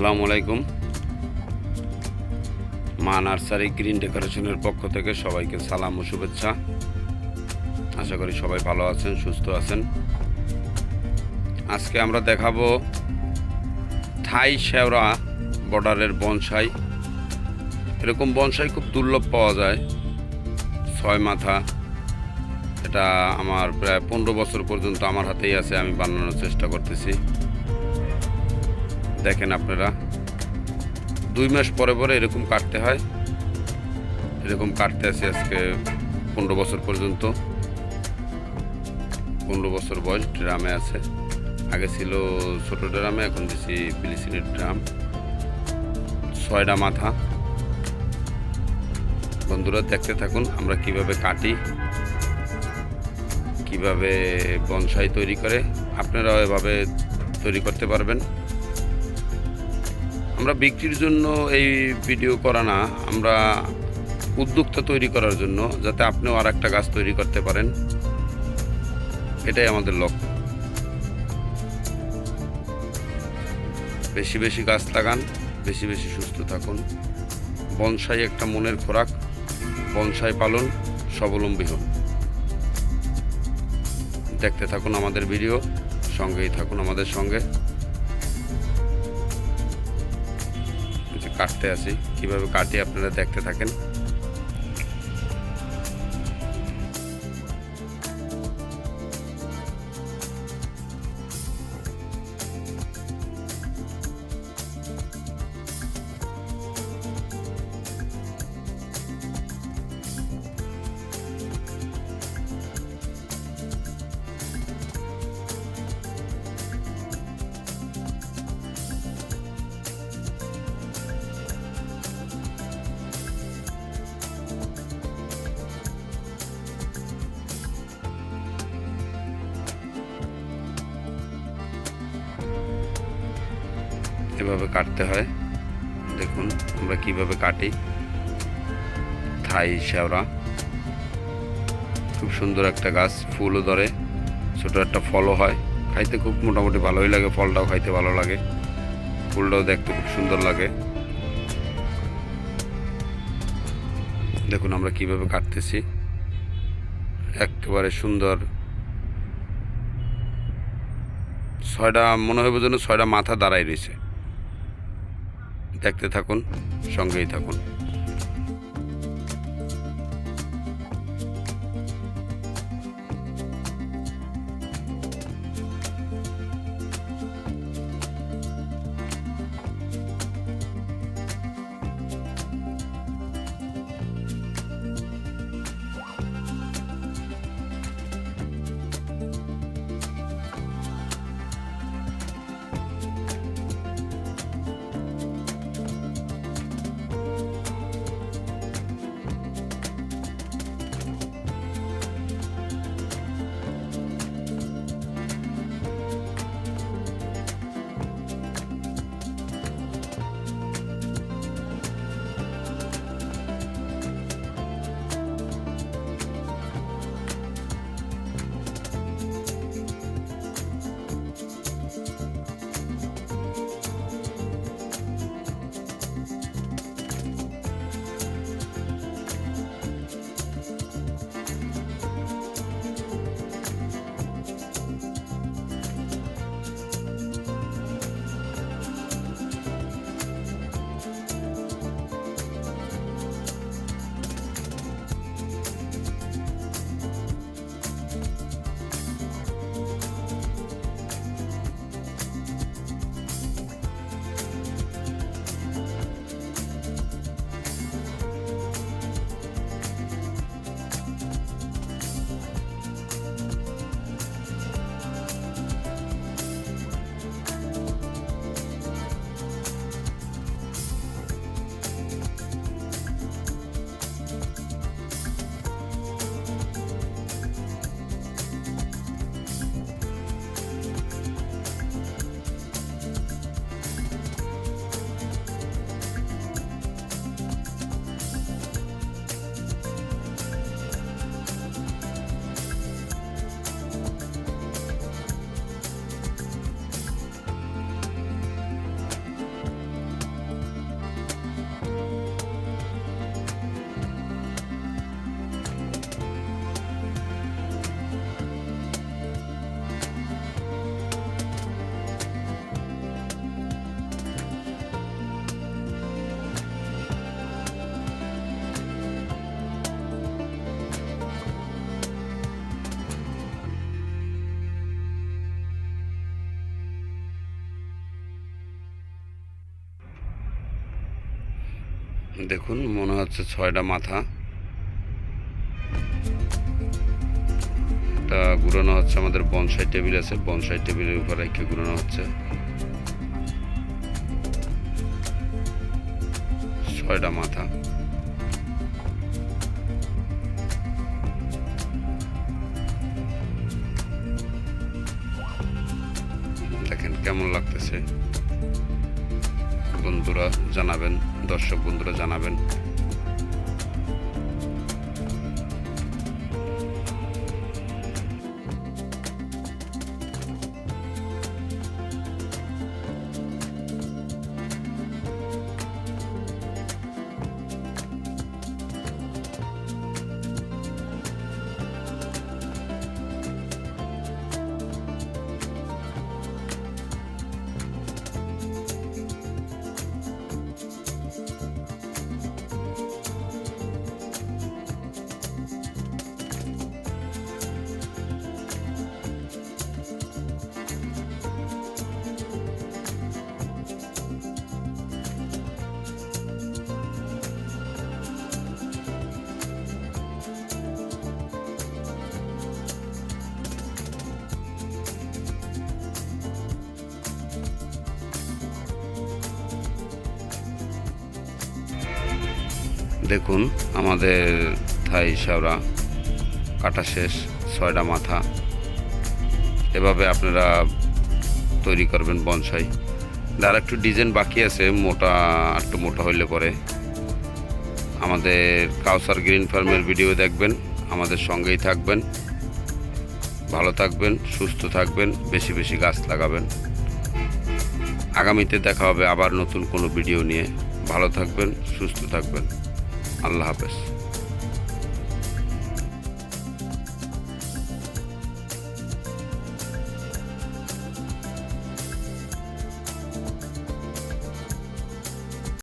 আসসালামু আলাইকুম। মা নার্সারি গ্রিন ডেকোরেশনের পক্ষ থেকে সবাইকে সালাম ও শুভেচ্ছা। আশা করি সবাই ভালো আছেন, সুস্থ আছেন। আজকে আমরা দেখাবো থাই শেওড়া বর্ডারের বনসাই। এরকম বনসাই খুব দুর্লভ পাওয়া যায়, 6 মাথা। এটা আমার প্রায় 15 বছর পর্যন্ত আমার হাতেই আছে, আমি বানানোর চেষ্টা করতেছি। দেখেন আপনারা, 2 মাস পরে পরে এরকম কাটতে হয়। এরকম কাটতে আছে আজকে 15 বছর পর্যন্ত। 15 বছর বয়স, ড্রামে আছে। আগে ছিল ছোট ড্রামে, এখন দিচ্ছি পিলিসিনের ড্রাম। 6টা মাথা। বন্ধুরা দেখতে থাকুন আমরা কিভাবে কাটি, কিভাবে বনসাই তৈরি করে। আপনারাও এভাবে তৈরি করতে পারবেন। আমরা বিক্রির জন্য এই ভিডিও করা না, আমরা উদ্যোক্তা তৈরি করার জন্য, যাতে আপনিও আর একটা গাছ তৈরি করতে পারেন। এটাই আমাদের লক্ষ্য। বেশি বেশি গাছ লাগান, বেশি বেশি সুস্থ থাকুন। বনসাই একটা মনের খোরাক। বনসাই পালন, স্বাবলম্বী হন। দেখতে থাকুন আমাদের ভিডিও, সঙ্গেই থাকুন আমাদের সঙ্গে। কাটতে আসি, কিভাবে কাটি আপনারা দেখতে থাকেন। এভাবে কাটতে হয়। দেখুন আমরা কিভাবে কাটি। থাই শেওড়া খুব সুন্দর একটা গাছ, ফুলও ধরে, ছোট একটা ফলও হয়। খাইতে খুব মোটামুটি ভালোই লাগে, ফলটাও খাইতে ভালো লাগে, ফুলটাও দেখতে খুব সুন্দর লাগে। দেখুন আমরা কিভাবে কাটতেছি, একেবারে সুন্দর। 6টা মনে হয় যেন 6টা মাথা দাঁড়াই রয়েছে। দেখতে থাকুন, সঙ্গেই থাকুন। দেখুন মনে হচ্ছে 6টা মাথা। এটা ঘুরানো হচ্ছে, আমাদের বনসাই টেবিল আছে, বনসাই টেবিলের উপর রেখে ঘুরানো হচ্ছে। 6টা মাথা। দেখেন কেমন লাগতেছে বন্ধুরা, জানাবেন, দর্শক বন্ধুরা জানাবেন। দেখুন আমাদের থাই শেওড়া কাটা শেষ, 6টা মাথা। এভাবে আপনারা তৈরি করবেন বনসাই। আর একটু ডিজাইন বাকি আছে, একটু মোটা হইলে পরে আমাদের কাউসার গ্রিন ফার্মের ভিডিও দেখবেন, আমাদের সঙ্গেই থাকবেন। ভালো থাকবেন, সুস্থ থাকবেন, বেশি বেশি গাছ লাগাবেন। আগামীতে দেখা হবে আবার নতুন কোনো ভিডিও নিয়ে। ভালো থাকবেন, সুস্থ থাকবেন। আল্লাহ হাফেজ।